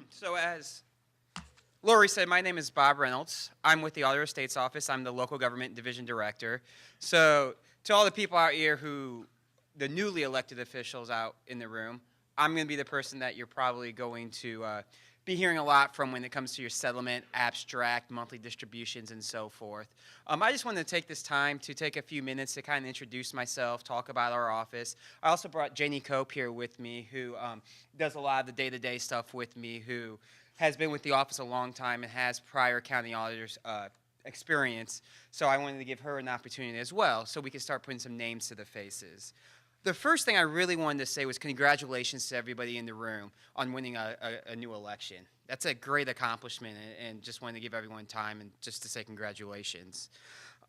So as Lori said, my name is Bob Reynolds. I'm with the Auditor State's Office. I'm the local government division director. So to all the people out here the newly elected officials out in the room, I'm going to be the person that you're probably going to be hearing a lot from when it comes to your settlement, abstract, monthly distributions, and so forth. I just wanted to take this time to take a few minutes to kind of introduce myself, talk about our office. I also brought Janie Cope here with me, who does a lot of the day-to-day stuff with me, who has been with the office a long time and has prior county auditors experience. So I wanted to give her an opportunity as well so we could start putting some names to the faces. The first thing I really wanted to say was congratulations to everybody in the room on winning a new election. That's a great accomplishment, and just wanted to give everyone time and just to say congratulations.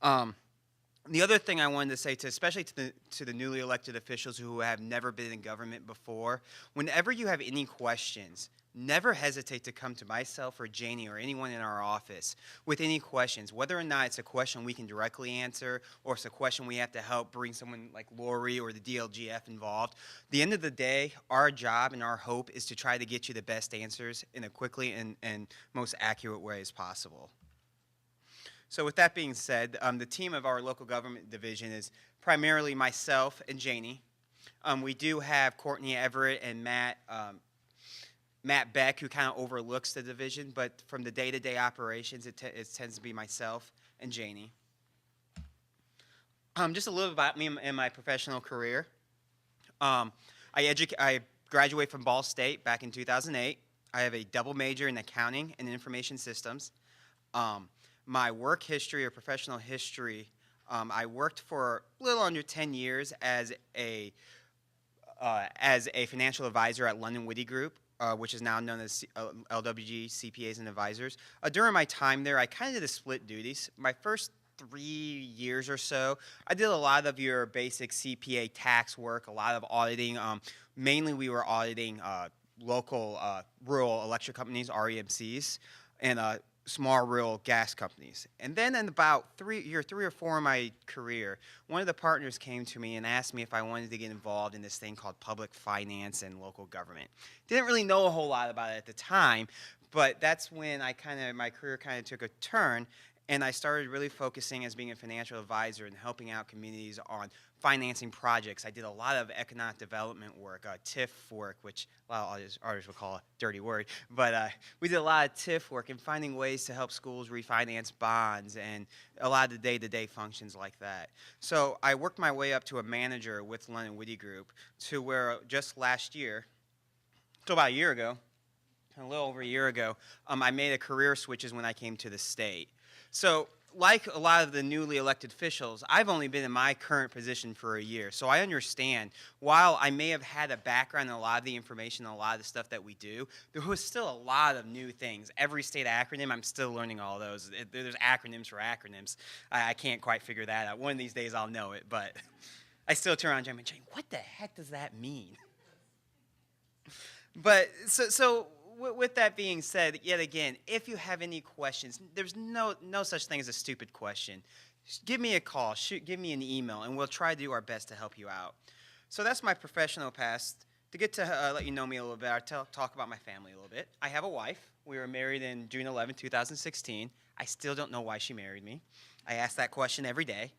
The other thing I wanted to say, especially to the newly elected officials who have never been in government before, whenever you have any questions, never hesitate to come to myself or Janie or anyone in our office with any questions, whether or not it's a question we can directly answer or it's a question we have to help bring someone like Lori or the DLGF involved. At the end of the day, our job and our hope is to try to get you the best answers in a quickly and most accurate way as possible. So with that being said, the team of our local government division is primarily myself and Janie. We do have Courtney Everett and Matt Beck, who kind of overlooks the division, but from the day-to-day operations, it tends to be myself and Janie. Just a little about me and my professional career. I graduated from Ball State back in 2008. I have a double major in accounting and information systems. My work history or professional history, I worked for a little under 10 years as a financial advisor at London Witty Group, which is now known as LWG CPAs and Advisors. During my time there, I kind of did split duties. My first 3 years or so, I did a lot of your basic CPA tax work, a lot of auditing. Mainly, we were auditing local rural electric companies, REMCs, and small rural gas companies. And then in about year three or four of my career, one of the partners came to me and asked me if I wanted to get involved in this thing called public finance and local government. Didn't really know a whole lot about it at the time, but that's when my career kind of took a turn, and I started really focusing as being a financial advisor and helping out communities on financing projects. I did a lot of economic development work, TIF work, which a lot of artists would call a dirty word, but we did a lot of TIF work and finding ways to help schools refinance bonds and a lot of the day-to-day functions like that. So I worked my way up to a manager with London Witty Group to where just last year, so about a year ago, a little over a year ago, I made a career switches when I came to the state. So like a lot of the newly elected officials, I've only been in my current position for a year. So I understand, while I may have had a background in a lot of the information and a lot of the stuff that we do, there was still a lot of new things. Every state acronym, I'm still learning all those. There's acronyms for acronyms. I can't quite figure that out. One of these days I'll know it, but I still turn around to Jim and say, what the heck does that mean? But so with that being said, yet again, if you have any questions, there's no such thing as a stupid question. Just give me a call, give me an email, and we'll try to do our best to help you out. So that's my professional past. To get to let you know me a little bit, I'll talk about my family a little bit. I have a wife. We were married in June 11, 2016. I still don't know why she married me. I ask that question every day.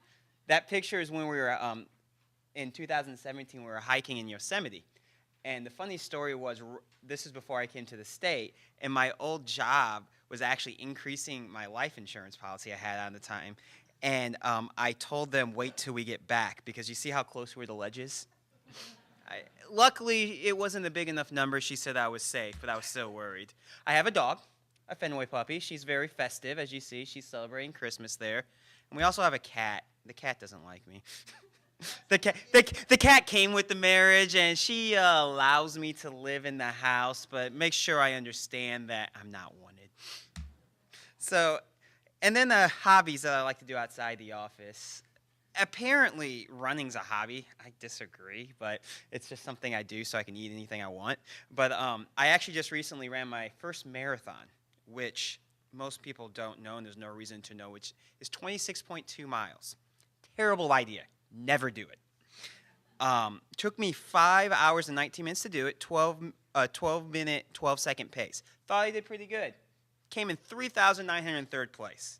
That picture is when we were, in 2017, we were hiking in Yosemite. And the funny story was, this is before I came to the state, and my old job was actually increasing my life insurance policy I had at the time. And I told them, wait till we get back, because you see how close we were to ledges? Luckily, it wasn't a big enough number. She said I was safe, but I was still worried. I have a dog, a Fenway puppy. She's very festive, as you see. She's celebrating Christmas there. And we also have a cat. The cat doesn't like me. The cat came with the marriage, and she allows me to live in the house, but make sure I understand that I'm not wanted. So, and then the hobbies that I like to do outside the office. Apparently, running's a hobby. I disagree, but it's just something I do so I can eat anything I want. But I actually just recently ran my first marathon, which most people don't know, and there's no reason to know, which is 26.2 miles. Terrible idea. Never do it. Took me 5 hours and 19 minutes to do it, 12 12-minute, 12-second pace. Thought I did pretty good. Came in 3,903rd place.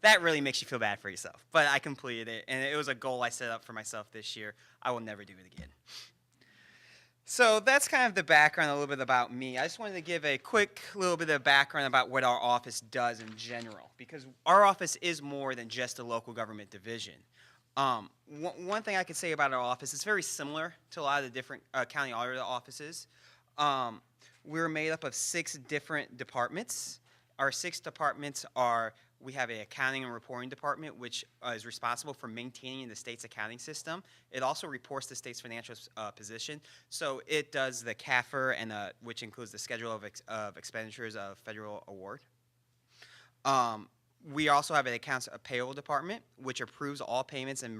That really makes you feel bad for yourself. But I completed it, and it was a goal I set up for myself this year. I will never do it again. So that's kind of the background, a little bit about me. I just wanted to give a quick little bit of background about what our office does in general, because our office is more than just a local government division. One thing I could say about our office, it's very similar to a lot of the different county auditor offices. We're made up of 6 different departments. Our 6 departments are, we have an accounting and reporting department, which is responsible for maintaining the state's accounting system. It also reports the state's financial position. So it does the CAFR, and which includes the schedule of expenditures of federal award. We also have an accounts payroll department, which approves all payments and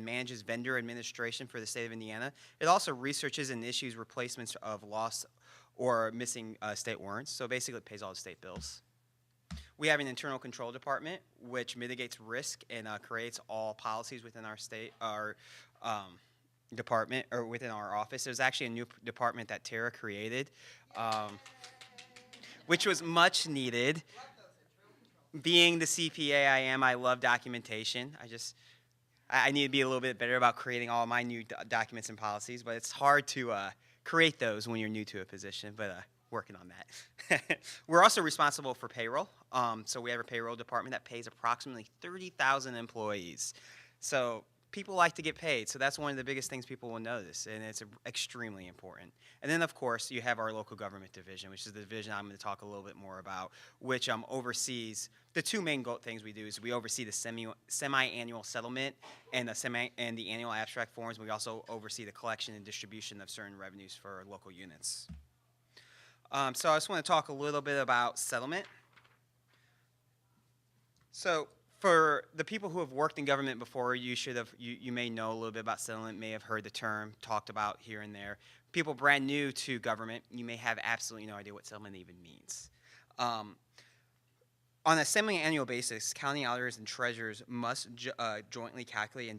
manages vendor administration for the state of Indiana. It also researches and issues replacements of lost or missing state warrants. So basically it pays all the state bills. We have an internal control department, which mitigates risk and creates all policies within our state, our department, or within our office. There's actually a new department that Tara created, which was much needed. Being the CPA I am, I love documentation. I need to be a little bit better about creating all my new documents and policies, but it's hard to create those when you're new to a position, but working on that. We're also responsible for payroll. So we have a payroll department that pays approximately 30,000 employees. So people like to get paid, so that's one of the biggest things people will notice, and it's extremely important. And then, of course, you have our local government division, which is the division I'm going to talk a little bit more about, which oversees the 2 main things we do is we oversee the semi-annual settlement and the annual abstract forms. We also oversee the collection and distribution of certain revenues for local units. So I just want to talk a little bit about settlement. So for the people who have worked in government before, you may know a little bit about settlement, may have heard the term talked about here and there. People brand new to government, you may have absolutely no idea what settlement even means. On a semi-annual basis, county auditors and treasurers must jointly calculate and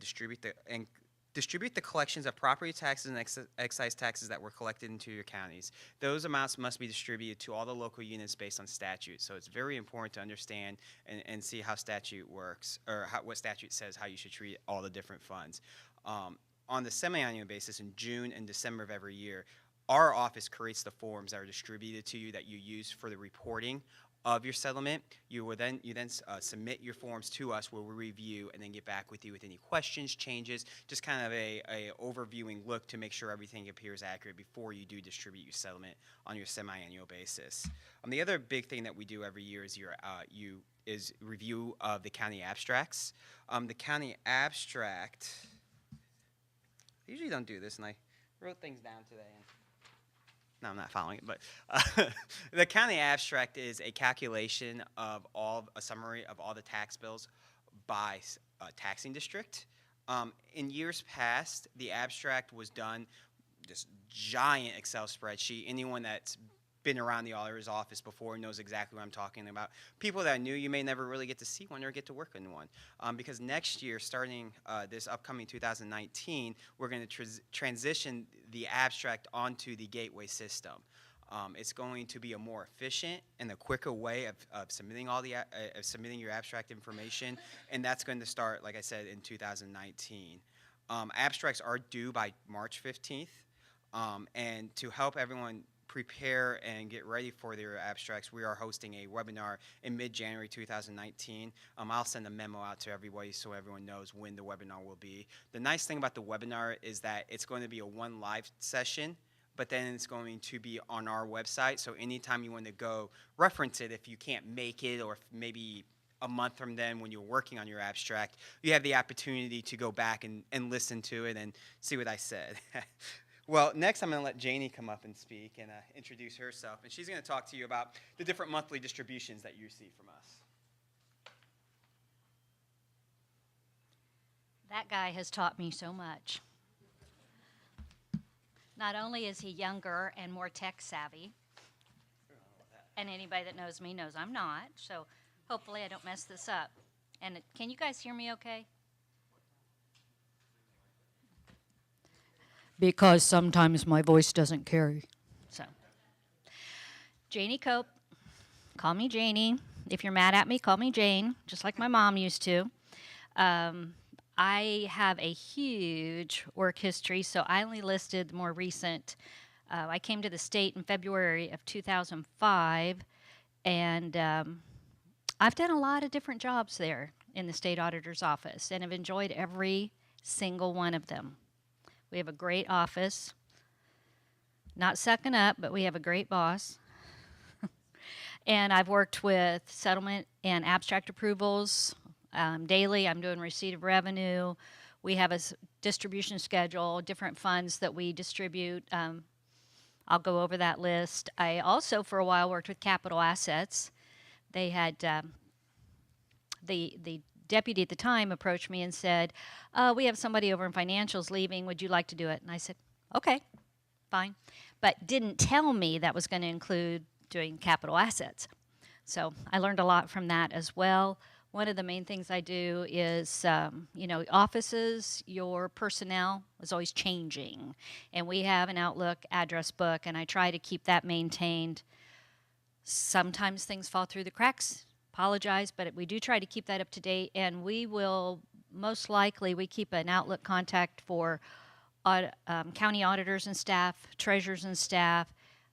distribute the collections of property taxes and excise taxes that were collected into your counties. Those amounts must be distributed to all the local units based on statute. So it's very important to understand and see how statute works, or what statute says how you should treat all the different funds. On the semi-annual basis, in June and December of every year, our office creates the forms that are distributed to you that you use for the reporting of your settlement. You then submit your forms to us, where we review and then get back with you with any questions, changes, just kind of a overviewing look to make sure everything appears accurate before you do distribute your settlement on your semi-annual basis. The other big thing that we do every year is review of the county abstracts. The county abstract, I usually don't do this, and I wrote things down today. No, I'm not following it, but the county abstract is a calculation of a summary of all the tax bills by taxing district. In years past, the abstract was done, this giant Excel spreadsheet. Anyone that's been around the auditor's office before knows exactly what I'm talking about. People that are new, you may never really get to see one or get to work on one. Because next year, starting this upcoming 2019, we're going to transition the abstract onto the gateway system. It's going to be a more efficient and a quicker way of submitting submitting your abstract information, and that's going to start, like I said, in 2019. Abstracts are due by March 15th, and to help everyone prepare and get ready for their abstracts, we are hosting a webinar in mid-January 2019. I'll send a memo out to everybody so everyone knows when the webinar will be. The nice thing about the webinar is that it's going to be a one live session, but then it's going to be on our website, so anytime you want to go reference it, if you can't make it, or if maybe a month from then when you're working on your abstract, you have the opportunity to go back and listen to it and see what I said. Well, next I'm going to let Janie come up and speak and introduce herself, and she's going to talk to you about the different monthly distributions that you receive from us. That guy has taught me so much. Not only is he younger and more tech savvy, and anybody that knows me knows I'm not, so hopefully I don't mess this up. And can you guys hear me okay? Because sometimes my voice doesn't carry. So, Janie Cope, call me Janie. If you're mad at me, call me Jane, just like my mom used to. Um, I have a huge work history, so I only listed the more recent. I came to the state in February of 2005, and I've done a lot of different jobs there in the state auditor's office and have enjoyed every single one of them. We have a great office. Not sucking up, but we have a great boss. And I've worked with settlement and abstract approvals daily. I'm doing receipt of revenue. We have a distribution schedule, different funds that we distribute. I'll go over that list. I also, for a while, worked with capital assets. They had the deputy at the time approached me and said, "We have somebody over in financials leaving. Would you like to do it?" And I said, "Okay, fine," but didn't tell me that was going to include doing capital assets. So I learned a lot from that as well. One of the main things I do is, offices, your personnel is always changing. And we have an Outlook address book, and I try to keep that maintained. Sometimes things fall through the cracks. Apologize, but we do try to keep that up to date. And we will, most likely, we keep an Outlook contact for county auditors and staff, treasurers and staff,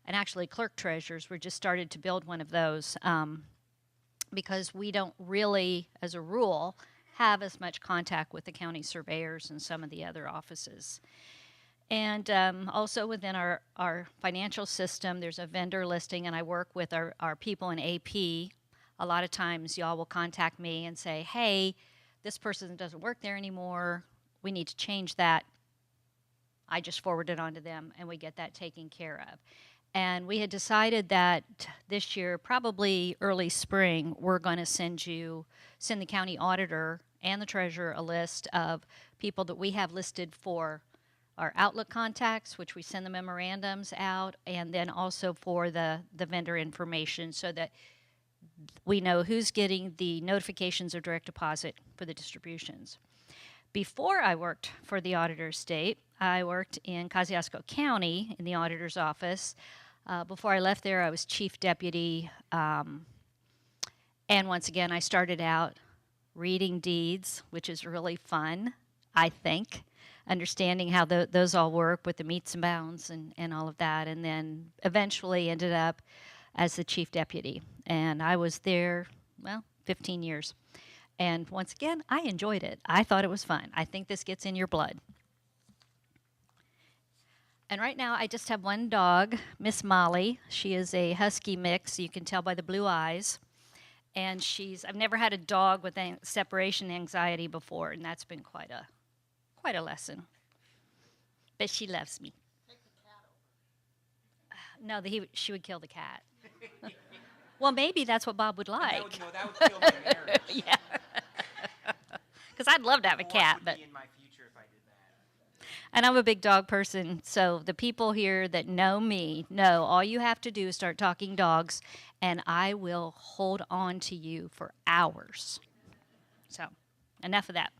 and actually clerk treasurers. We just started to build one of those because we don't really, as a rule, have as much contact with the county surveyors and some of the other offices. And also within our financial system, there's a vendor listing, and I work with our people in AP. A lot of times y'all will contact me and say, "Hey, this person doesn't work there anymore. We need to change that." I just forward it on to them, and we get that taken care of. And we had decided that this year, probably early spring, we're going to send the county auditor and the treasurer a list of people that we have listed for our Outlook contacts, which we send the memorandums out, and then also for the vendor information so that we know who's getting the notifications of direct deposit for the distributions. Before I worked for the auditor's state, I worked in Kosciuszko County in the auditor's office. Before I left there, I was chief deputy. And once again, I started out reading deeds, which is really fun, I think, understanding how those all work with the meets and bounds and all of that. And then eventually ended up as the chief deputy. And I was there, 15 years. And once again, I enjoyed it. I thought it was fun. I think this gets in your blood. And right now, I just have one dog, Miss Molly. She is a husky mix. You can tell by the blue eyes. And I've never had a dog with separation anxiety before, and that's been quite a lesson. But she loves me. Take the cat over. No, she would kill the cat. Well, maybe that's what Bob would like. That would kill my marriage. Yeah. Because I'd love to have a cat, but. In my future if I did that. And I'm a big dog person, so the people here that know me know all you have to do is start talking dogs, and I will hold on to you for hours. So, enough of that.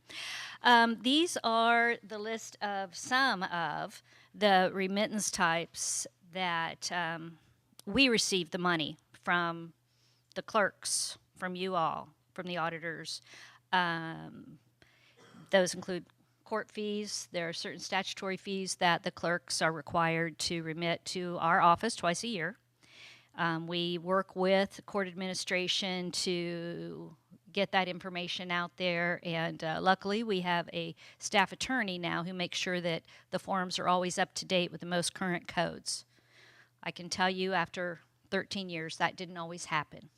These are the list of some of the remittance types that we receive the money from the clerks, from you all, from the auditors. Those include court fees. There are certain statutory fees that the clerks are required to remit to our office twice a year. We work with court administration to get that information out there, and luckily we have a staff attorney now who makes sure that the forms are always up to date with the most current codes. I can tell you after 13 years that didn't always happen.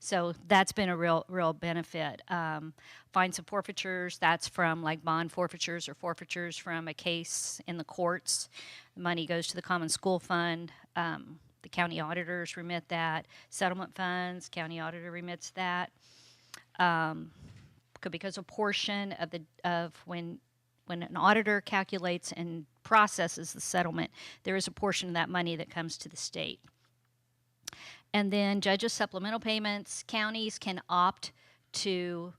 So that's been a real benefit. Fines and forfeitures, that's from like bond forfeitures or forfeitures from a case in the courts. The money goes to the common school fund. The county auditors remit that. Settlement funds, county auditor remits that. Because a portion of when an auditor calculates and processes the settlement, there is a portion of that money that comes to the state. And then judges' supplemental payments, counties can opt to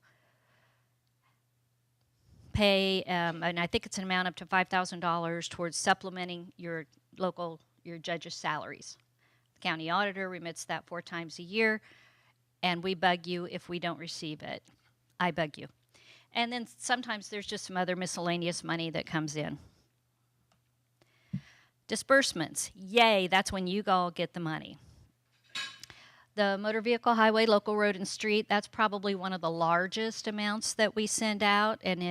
pay, and I think it's an amount up to $5,000 towards supplementing your local your judges' salaries. The county auditor remits that 4 times a year, and we bug you if we don't receive it. I bug you. And then sometimes there's just some other miscellaneous money that comes in. Disbursements. Yay, that's when you all get the money. The motor vehicle, highway, local road, and street, that's probably one of the largest amounts that we send out, and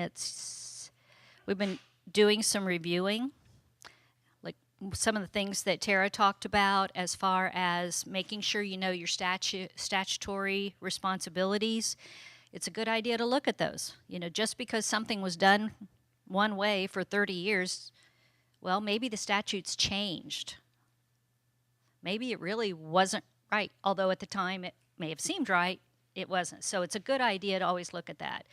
we've been doing some reviewing, like some of the things that Tara talked about as far as making sure you know your statutory responsibilities. It's a good idea to look at those. You know, just because something was done one way for 30 years, well, maybe the statute's changed. Maybe it really wasn't right, although at the time it may have seemed right, it wasn't. So it's a good idea to always look at that.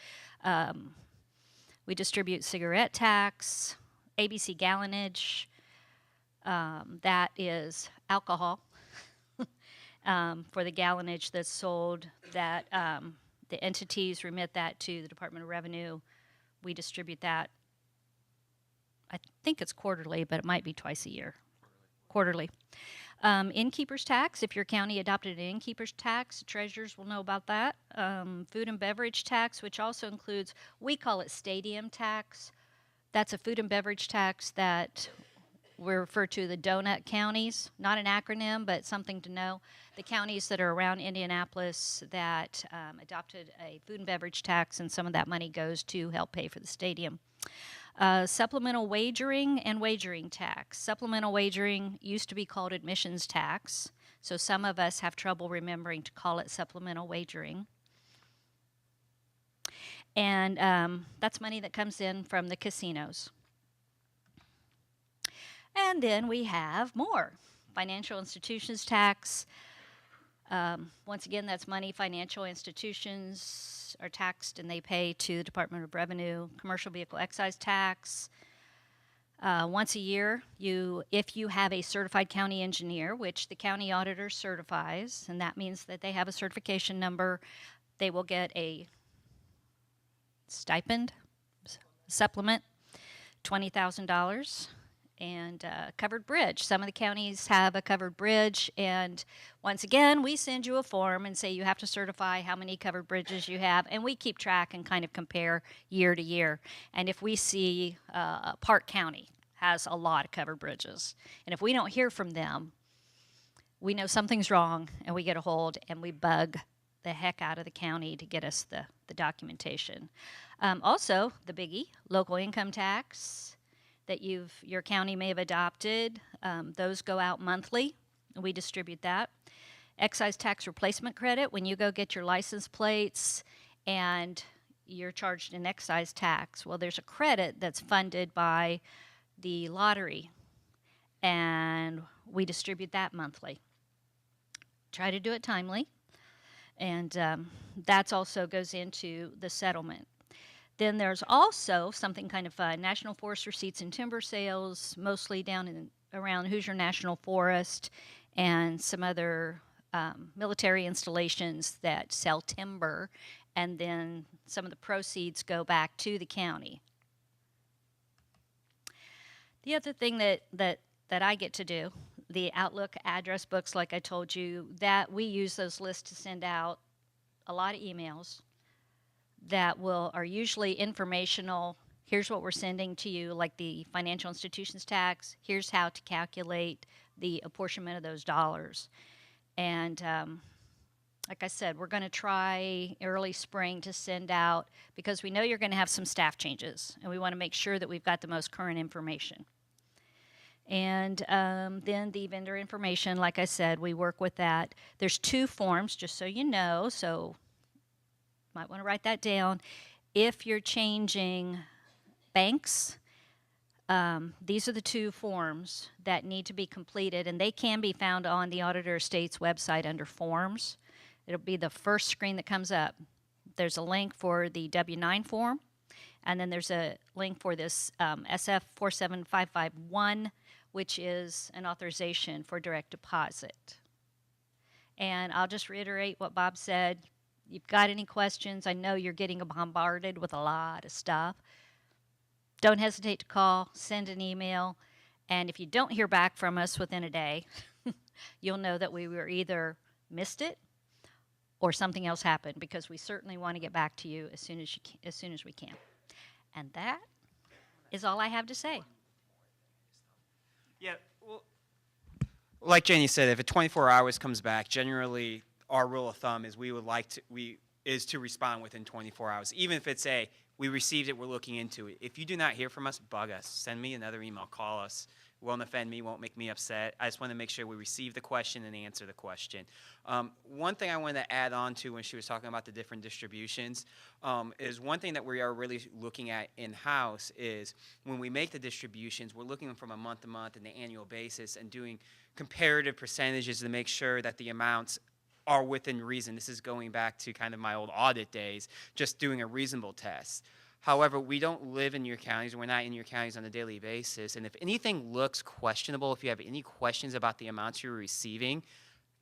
We distribute cigarette tax, ABC gallonage, that is alcohol for the gallonage that's sold, that the entities remit that to the Department of Revenue. We distribute that. I think it's quarterly, but it might be twice a year. Quarterly. Innkeeper's tax, if your county adopted an innkeeper's tax, treasurers will know about that. Food and beverage tax, which also includes, we call it stadium tax. That's a food and beverage tax that we refer to the donut counties, not an acronym, but something to know. The counties that are around Indianapolis that adopted a food and beverage tax, and some of that money goes to help pay for the stadium. Supplemental wagering and wagering tax. Supplemental wagering used to be called admissions tax, so some of us have trouble remembering to call it supplemental wagering. And that's money that comes in from the casinos. And then we have more. Financial institutions tax. Once again, that's money financial institutions are taxed and they pay to the Department of Revenue. Commercial vehicle excise tax. Once a year, if you have a certified county engineer, which the county auditor certifies, and that means that they have a certification number, they will get a stipend, supplement, $20,000. And covered bridge. Some of the counties have a covered bridge, and once again, we send you a form and say you have to certify how many covered bridges you have, and we keep track and kind of compare year to year. And if we see Park County has a lot of covered bridges, and if we don't hear from them, we know something's wrong, and we get a hold, and we bug the heck out of the county to get us the documentation. Also, the biggie, local income tax that your county may have adopted. Those go out monthly. We distribute that. Excise tax replacement credit, when you go get your license plates and you're charged an excise tax. Well, there's a credit that's funded by the lottery, and we distribute that monthly. Try to do it timely, and that also goes into the settlement. Then there's also something kind of fun, National Forest receipts and timber sales, mostly down around Hoosier National Forest and some other military installations that sell timber, and then some of the proceeds go back to the county. The other thing that I get to do, the Outlook address books, like I told you, that we use those lists to send out a lot of emails that are usually informational. Here's what we're sending to you, like the financial institutions tax. Here's how to calculate the apportionment of those dollars. And like I said, we're going to try early spring to send out, because we know you're going to have some staff changes, and we want to make sure that we've got the most current information. And then the vendor information, like I said, we work with that. There's 2 forms, just so you know, so might want to write that down. If you're changing banks, these are the 2 forms that need to be completed, and they can be found on the Auditor of State's website under Forms. It'll be the first screen that comes up. There's a link for the W-9 form, and then there's a link for this SF 47551, which is an authorization for direct deposit. And I'll just reiterate what Bob said. You've got any questions? I know you're getting bombarded with a lot of stuff. Don't hesitate to call, send an email, And if you don't hear back from us within a day, you'll know that we were either missed it or something else happened, because we certainly want to get back to you as soon as as soon as we can. And that is all I have to say. Yeah, well, like Janie said, if it 24 hours comes back, generally our rule of thumb is is to respond within 24 hours. Even if it's we received it, we're looking into it. If you do not hear from us, bug us. Send me another email. Call us. It won't offend me. Won't make me upset. I just want to make sure we receive the question and answer the question. One thing I wanted to add on to when she was talking about the different distributions is one thing that we are really looking at in-house is when we make the distributions, we're looking from a month-to-month and the annual basis and doing comparative percentages to make sure that the amounts are within reason. This is going back to kind of my old audit days, just doing a reasonable test. However, we don't live in your counties. We're not in your counties on a daily basis. And if anything looks questionable, if you have any questions about the amounts you're receiving,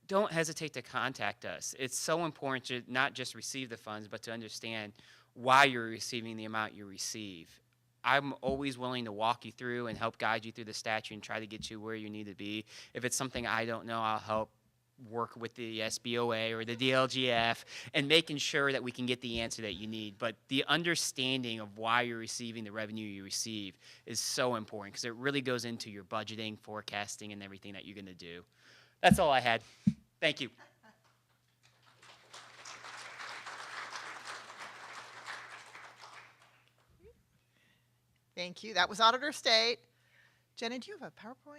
don't hesitate to contact us. It's so important to not just receive the funds, but to understand why you're receiving the amount you receive. I'm always willing to walk you through and help guide you through the statute and try to get you where you need to be. If it's something I don't know, I'll help work with the SBOA or the DLGF and making sure that we can get the answer that you need. But the understanding of why you're receiving the revenue you receive is so important because it really goes into your budgeting, forecasting, and everything that you're going to do. That's all I had. Thank you. Thank you. That was Auditor State. Jenna, do you have a PowerPoint?